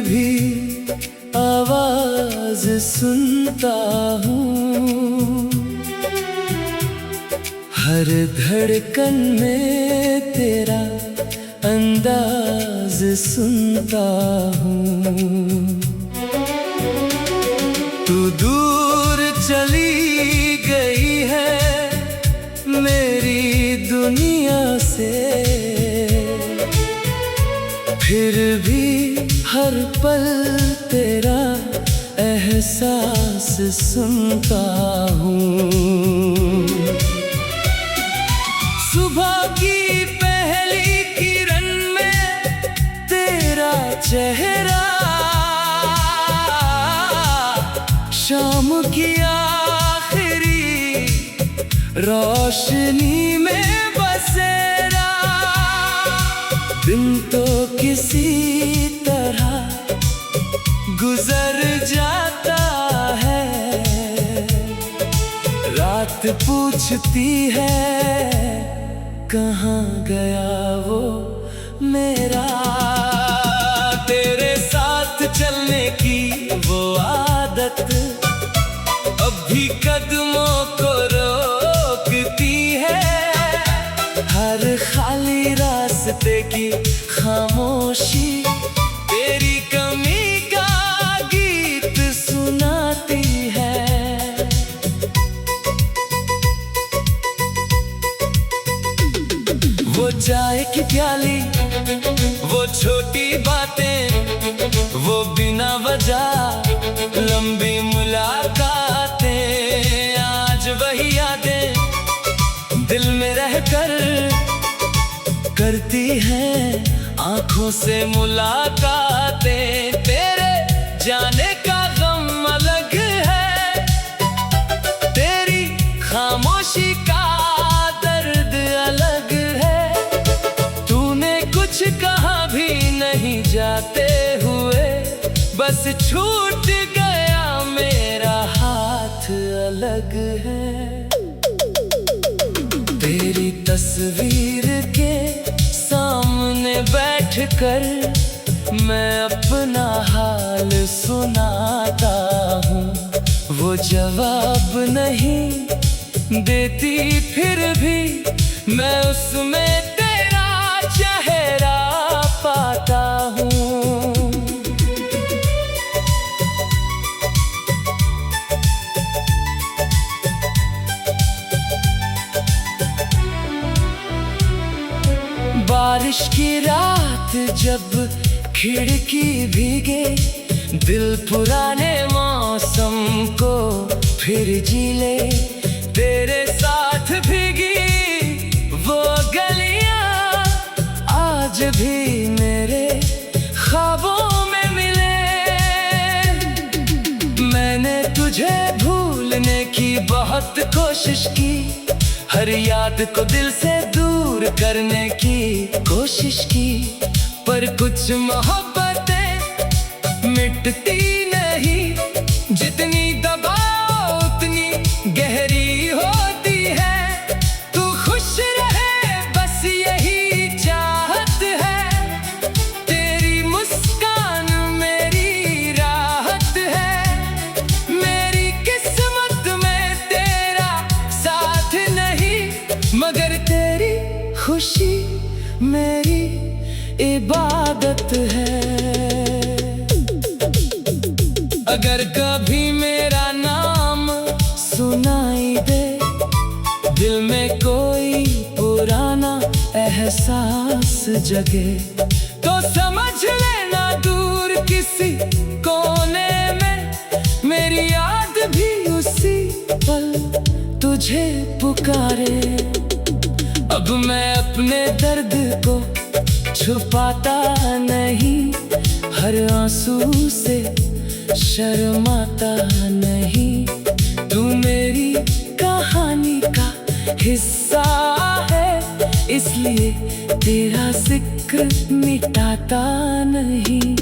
भी आवाज सुनता हूँ, हर धड़कन में तेरा अंदाज सुनता हूँ। तू दूर चली गई है मेरी दुनिया से, फिर भी हर पल तेरा एहसास सुनता हूँ। सुबह की पहली किरण में तेरा चेहरा, शाम की आखिरी रोशनी में बसेरा। दिन तो किसी तरह गुजर जाता है, रात पूछती है कहाँ गया वो मेरा। तेरे साथ चलने की वो आदत अब भी कदमों को रोकती है, हर खाली रास्ते की खामोशी तेरी कमी का गीत सुनाती है। वो चाय की प्याली, वो छोटी बातें, वो बिना वजह लंबी मुलाकातें, आज वही यादें दिल में रहकर करती हैं आंखों से मुलाकातें। तेरे जाने का गम अलग है, तेरी खामोशी का दर्द अलग है। तूने कुछ कहा भी नहीं जाते हुए, बस छूट गया मेरा हाथ अलग है। तेरी तस्वीर के सामने बैठकर मैं अपना हाल सुनाता हूँ, वो जवाब नहीं देती फिर भी मैं उसमें तेरा चेहरा पाता हूँ। बारिश की रात जब खिड़की भीगे, दिल पुराने मौसम को फिर जी ले। तेरे साथ भीगी वो गलियां आज भी मेरे ख्वाबों में मिले। मैंने तुझे भूलने की बहुत कोशिश की, हर याद को दिल से दूर करने की कोशिश की, पर कुछ मोहब्बतें मिटती नहीं, जितनी दबाओ उतनी गहरी होती है। तू खुश रहे बस यही चाहत है, तेरी मुस्कान मेरी राहत है। मेरी किस्मत में तेरा साथ नहीं, मगर तेरी खुशी मेरी इबादत है। अगर कभी मेरा नाम सुनाई दे, दिल में कोई पुराना एहसास जगे, तो समझ लेना दूर किसी कोने में मेरी याद भी उसी पल तुझे पुकारे। अब मैं अपने दर्द को छुपाता नहीं, हर आंसू से शर्माता नहीं। तू मेरी कहानी का हिस्सा है, इसलिए तेरा जिक्र मिटाता नहीं।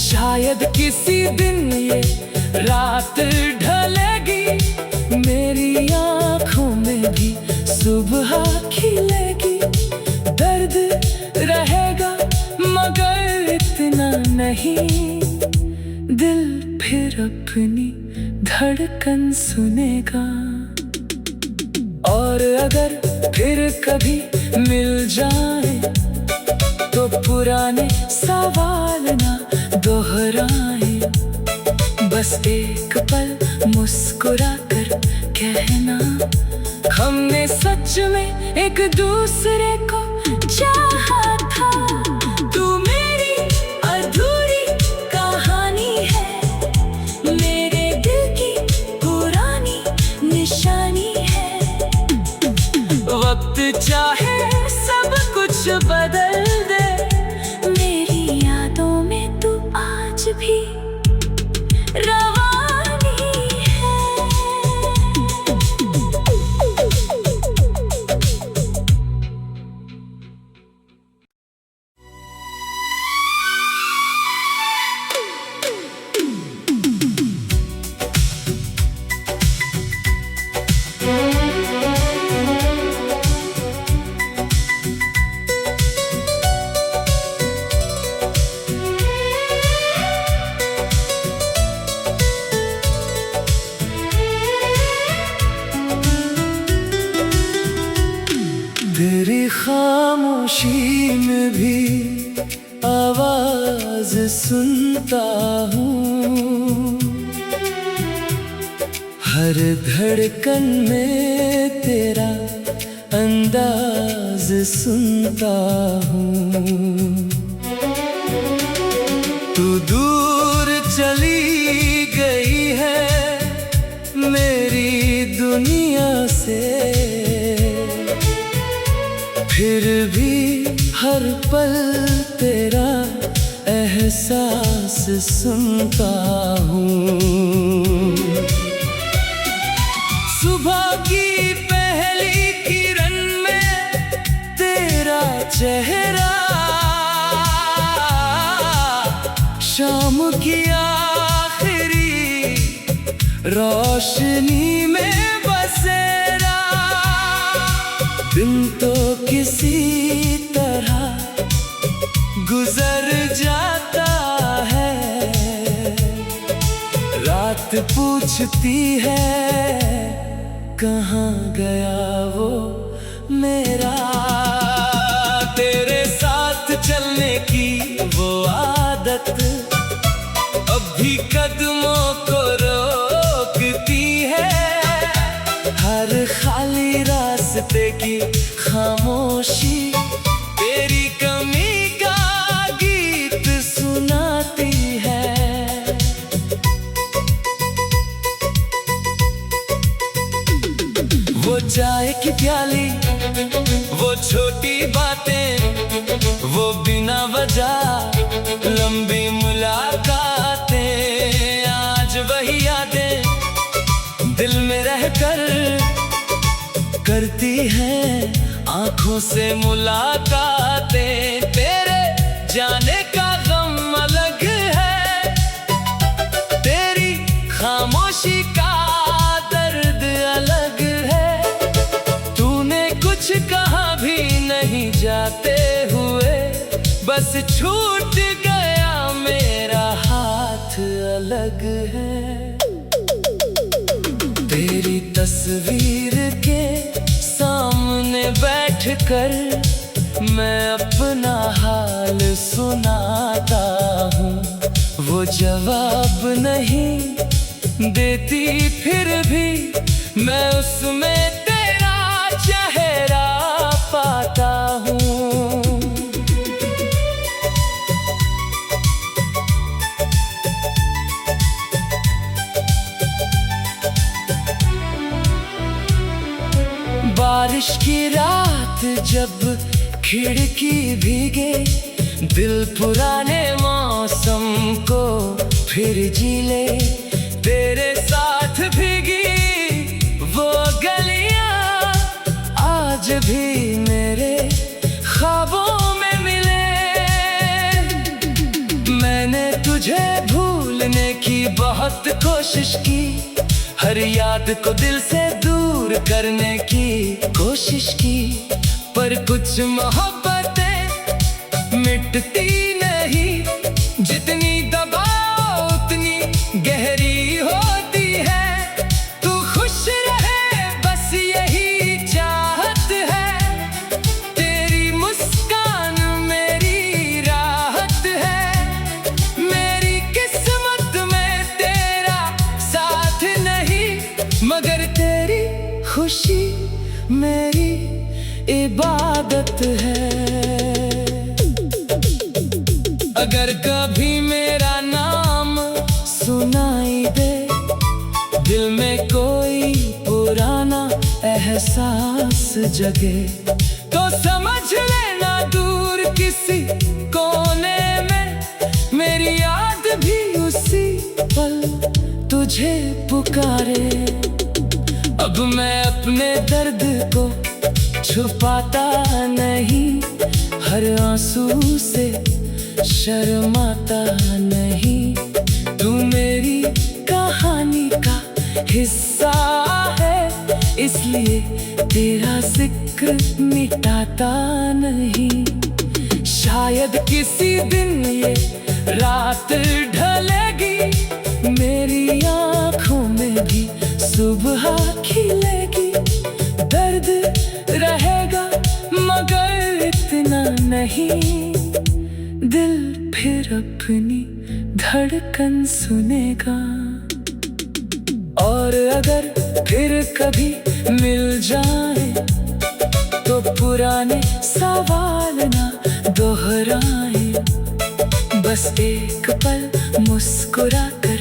शायद किसी दिन ये रात ढलेगी, मेरी आँखों में भी सुबह खिलेगी। दर्द रहेगा मगर इतना नहीं, दिल फिर अपनी धड़कन सुनेगा। और अगर फिर कभी मिल जाए तो पुराने सवाल ना दोहराए, बस एक पल मुस्कुरा कर कहना, हमने सच में एक दूसरे को चाहा था। तू मेरी अधूरी कहानी है, मेरे दिल की पुरानी निशानी है। वक्त चाहे सब कुछ बदल दे, मेरी यादों में तू आज भी रवानी है। तेरी खामोशी में भी आवाज सुनता हूँ, हर धड़कन में तेरा अंदाज सुनता हूँ। तू दूर चली गई है मेरी दुनिया से, फिर भी हर पल तेरा एहसास सुनता हूँ। सुबह की पहली किरण में तेरा चेहरा, शाम की आखिरी रोशनी में बसेरा। दिन तो किसी तरह गुजर जाता है, रात पूछती है कहाँ गया वो मेरा। तेरे साथ चलने की वो आदत अब भी कदमों को रोकती है, हर खाली रास्ते की खामोशी तेरी कमी का गीत सुनाती है। वो चाय की प्याली, वो छोटी बातें, वो बिना वजह लंबी मुलाकातें, आज वही यादें दिल में रहकर करती हैं आंखों से मुलाकातें। तेरे जाने का गम अलग है, तेरी खामोशी का दर्द अलग है। तूने कुछ कहा भी नहीं जाते हुए, बस छूट गया मेरा हाथ अलग है। तेरी तस्वीर के सामने बैठकर मैं अपना हाल सुनाता हूँ, वो जवाब नहीं देती, फिर भी मैं उसमें तेरा चेहरा पाता हूँ। बारिश की रात जब खिड़की भीगे, दिल पुराने मौसम को फिर जी ले। तेरे साथ भीगी वो गलियां आज भी मेरे ख्वाबों में मिले। मैंने तुझे भूलने की बहुत कोशिश की, हर याद को दिल से दूर करने की कोशिश की, पर कुछ मोहब्बतें मिटती नहीं। जितनी बात है। अगर कभी मेरा नाम सुनाई दे, दिल में कोई पुराना एहसास जगे, तो समझ लेना दूर किसी कोने में मेरी याद भी उसी पल तुझे पुकारे। अब मैं अपने दर्द को छुपाता नहीं, हर आंसू से शर्माता नहीं। तू मेरी कहानी का हिस्सा है, इसलिए तेरा जिक्र मिटाता नहीं। शायद किसी दिन ये रात ढलेगी, मेरी आँखों में भी सुबह खिलेगी। दर्द रहेगा मगर इतना नहीं, दिल फिर अपनी धड़कन सुनेगा। और अगर फिर कभी मिल जाए, तो पुराने सवाल ना दोहराए। बस एक पल मुस्कुरा कर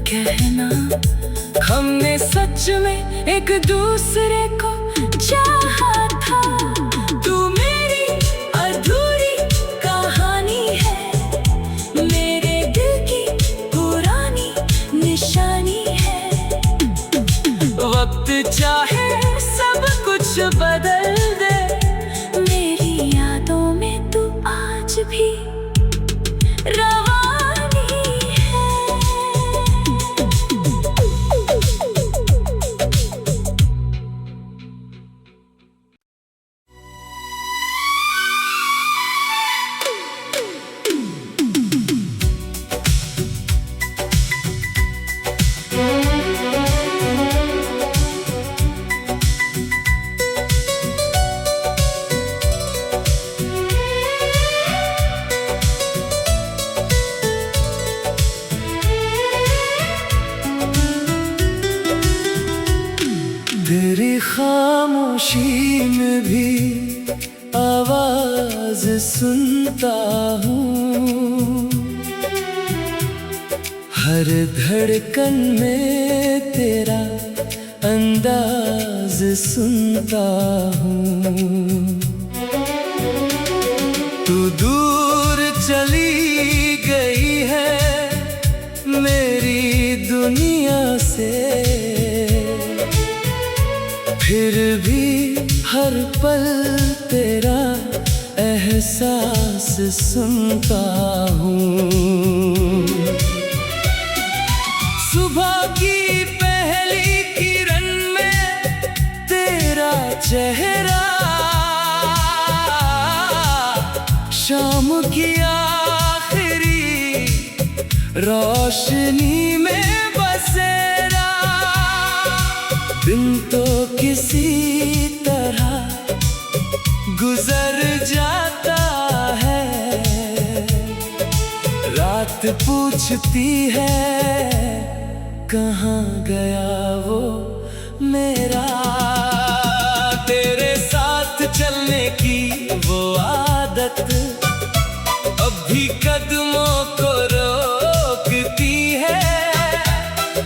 कहना, हमने सच में एक दूसरे को चाहा था। तू मेरी अधूरी कहानी है, मेरे दिल की पुरानी निशानी है। वक्त चाहे सब कुछ बदल दे, मेरी यादों में तू आज भी रवानी है। तेरी खामोशी में भी आवाज सुनता हूँ, हर धड़कन में तेरा अंदाज सुनता हूँ। तू दूर चली गई है मेरी दुनिया से, फिर भी हर पल तेरा एहसास सुनता हूँ। सुबह की पहली किरण में तेरा चेहरा, शाम की आखिरी रोशनी में बसेरा। दिन तो किसी तरह गुजर जाता है, रात पूछती है कहाँ गया वो मेरा। तेरे साथ चलने की वो आदत अब भी कदमों को रोकती है,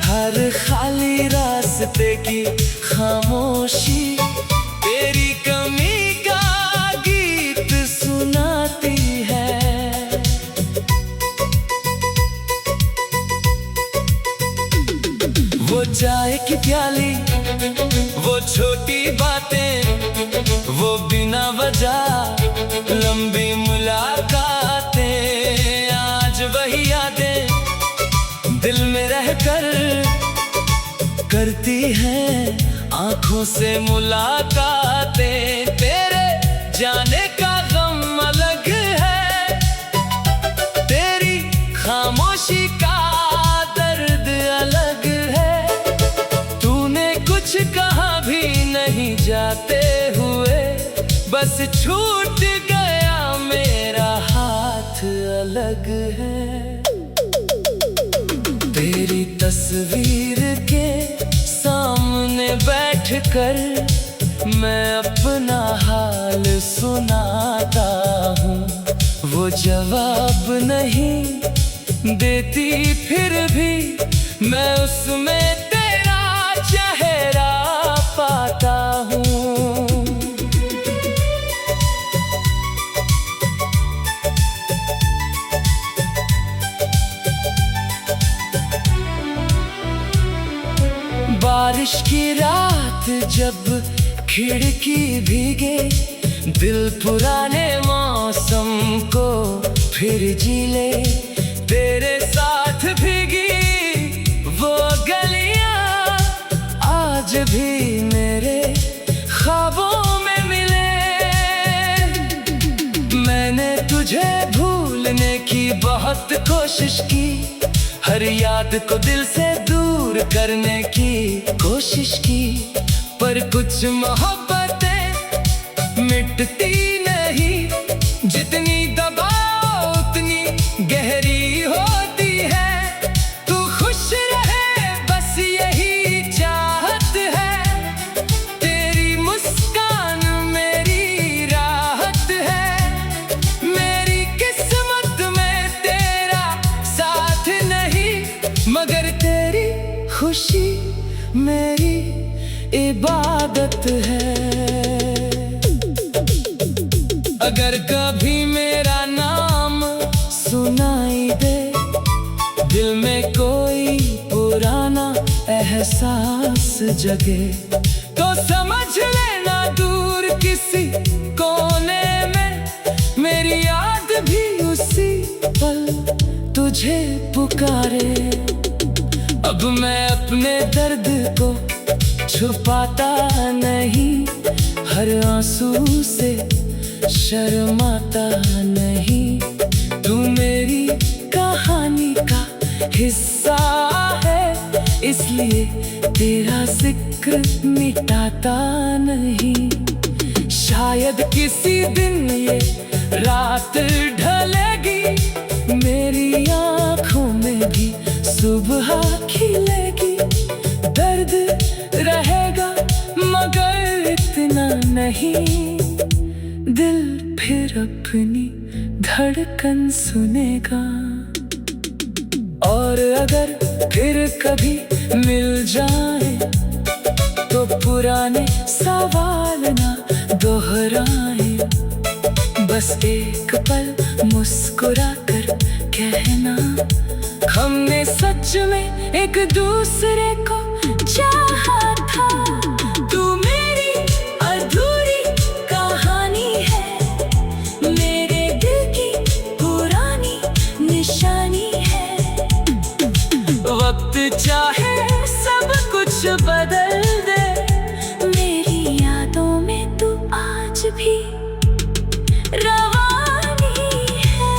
हर खाली रास्ते की खामोशी तेरी कमी का गीत सुनाती है। वो चाय की प्याली, वो छोटी बातें, वो बिना वजह लंबी मुलाकातें, आज वही यादें दिल में रहकर करती हैं आँखों से मुलाकातें। तेरे जाने का गम अलग है, तेरी खामोशी का दर्द अलग है। तूने कुछ कहा भी नहीं जाते हुए, बस छूट गया मेरा हाथ अलग है। तेरी तस्वीर के सामने बैठकर मैं अपना हाल सुनाता हूँ, वो जवाब नहीं देती, फिर भी मैं उसमें तेरा चेहरा पाता हूँ। बारिश की रात जब खिड़की भीगे, दिल पुराने मौसम को फिर जी ले। तेरे साथ भीगी वो गलियां आज भी मेरे ख्वाबों में मिले। मैंने तुझे भूलने की बहुत कोशिश की, हर याद को दिल से दूर करने की कोशिश की, पर कुछ मोहब्बतें मिटती नहीं। जितनी दबाओ उतनी गहरी होती है। तू खुश रहे बस यही चाहत है, तेरी मुस्कान मेरी राहत है। मेरी किस्मत में तेरा साथ नहीं, मगर तेरी खुशी मेरी इबादत है। अगर कभी मेरा नाम सुनाई दे, दिल में कोई पुराना एहसास जगे, तो समझ लेना दूर किसी कोने में मेरी याद भी उसी पल तुझे पुकारे। अब मैं अपने दर्द को छुपाता नहीं, हर आंसू से शर्माता नहीं। तू मेरी कहानी का हिस्सा है, इसलिए तेरा जिक्र मिटाता नहीं। शायद किसी दिन ये रात ढलेगी, मेरी आँखों में भी सुबह खिलेगी। दर्द रहेगा मगर इतना नहीं, दिल फिर अपनी धड़कन सुनेगा। और अगर फिर कभी मिल जाए, तो पुराने सवाल ना दोहराए। बस एक पल मुस्कुरा कर कहना, हमने सच में एक दूसरे को चाहा था। तू मेरी अधूरी कहानी है, मेरे दिल की पुरानी निशानी है। वक्त चाहे सब कुछ बदल दे, मेरी यादों में तू आज भी रवानी है।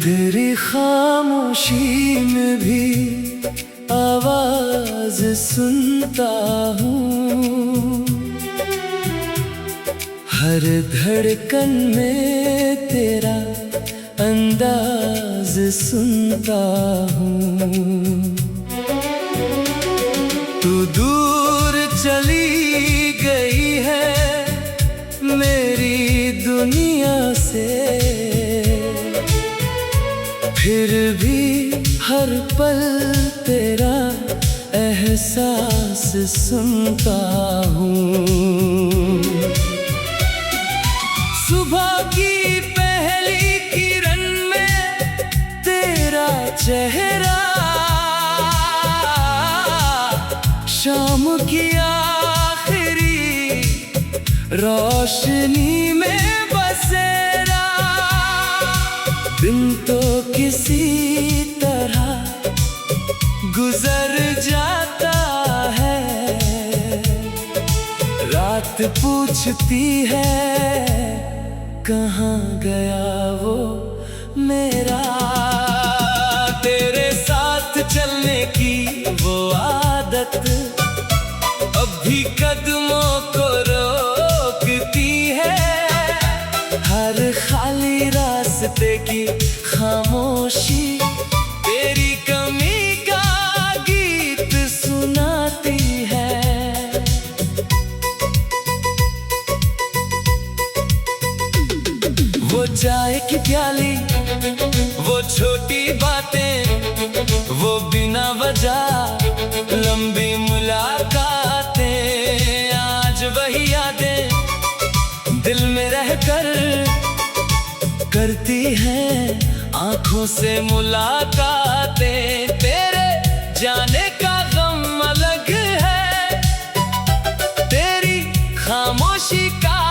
तेरी खामोशी में भी आवाज सुनता हूँ, हर धड़कन में तेरा अंदाज सुनता हूँ। तू दूर चली गई है मेरी दुनिया से, फिर भी हर पल तेरा एहसास सुनता हूँ। सुबह की पहली किरण में तेरा चेहरा, शाम की आखिरी रोशनी में बसेरा। दिन तो किसी तरह गुजर जाता पूछती है कहाँ गया वो मेरा। तेरे साथ चलने की वो आदत अब भी कदमों को रोकती है। हर खाली रास्ते की खामोशी तेरी कमी का गीत सुनाती है। वो चाय की प्याली, वो छोटी बातें, वो बिना वजह लंबी मुलाकातें, आज वही यादें दिल में रहकर करती हैं आंखों से मुलाकातें। तेरे जाने का गम अलग है, तेरी खामोशी का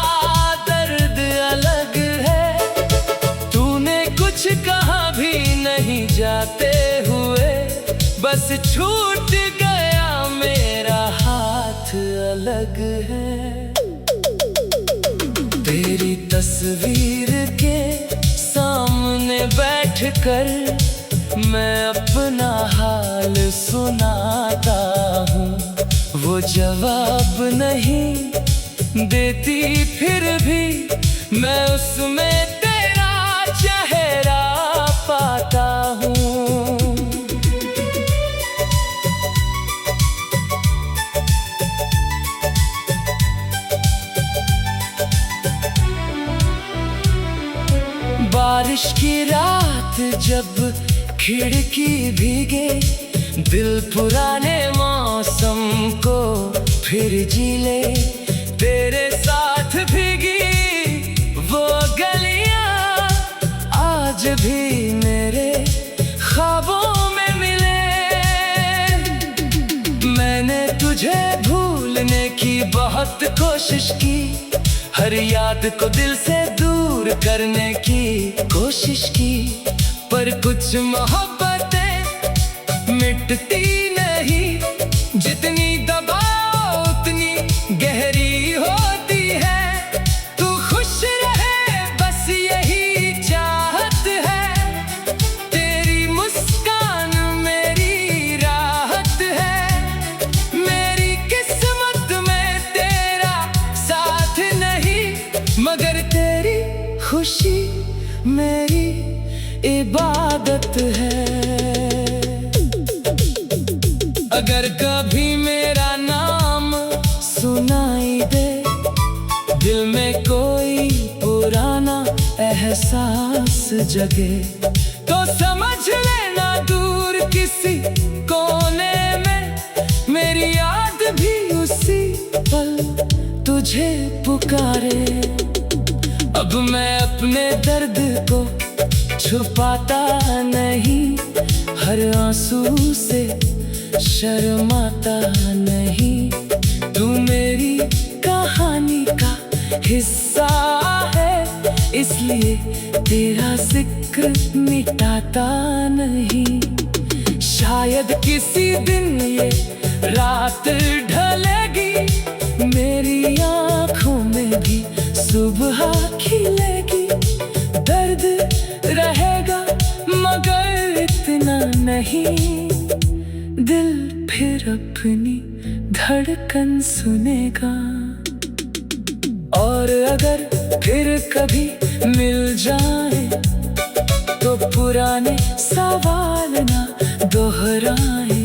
दर्द अलग है। तूने कुछ कहा भी नहीं जाते हुए, बस छूट गया मेरा हाथ अलग है। तेरी तस्वीर के सामने बैठकर मैं अपना हाल सुनाता हूँ। वो जवाब नहीं देती, फिर भी मैं उसमें तेरा चेहरा पाता हूँ। बारिश की रात जब खिड़की भीगे, दिल पुराने मौसम को फिर जी ले। तेरे साथ भीगी वो गलियां आज भी मेरे ख्वाबों में मिले। मैंने तुझे भूलने की बहुत कोशिश की, हर याद को दिल से दूर करने की कोशिश की, पर कुछ मोहब्बतें मिटती नहीं। जितनी दबाओ उतनी गहरी होती है। तू खुश रहे बस यही चाहत है, तेरी मुस्कान मेरी राहत है। मेरी किस्मत में तेरा साथ नहीं, मगर तेरी खुशी मेरी इबादत है। अगर कभी मेरा नाम सुनाई दे, दिल में कोई पुराना एहसास जगे, तो समझ लेना दूर किसी कोने में मेरी याद भी उसी पल तुझे पुकारे। अब मैं अपने दर्द को छुपाता नहीं, हर आंसू से शर्माता नहीं। तू मेरी कहानी का हिस्सा है, इसलिए तेरा जिक्र मिटाता नहीं। शायद किसी दिन ये रात ढलेगी, मेरी आँखों में भी सुबह खिलेगी। दर्द रहेगा मगर इतना नहीं, दिल फिर अपनी धड़कन सुनेगा। और अगर फिर कभी मिल जाए तो पुराने सवाल ना दोहराए।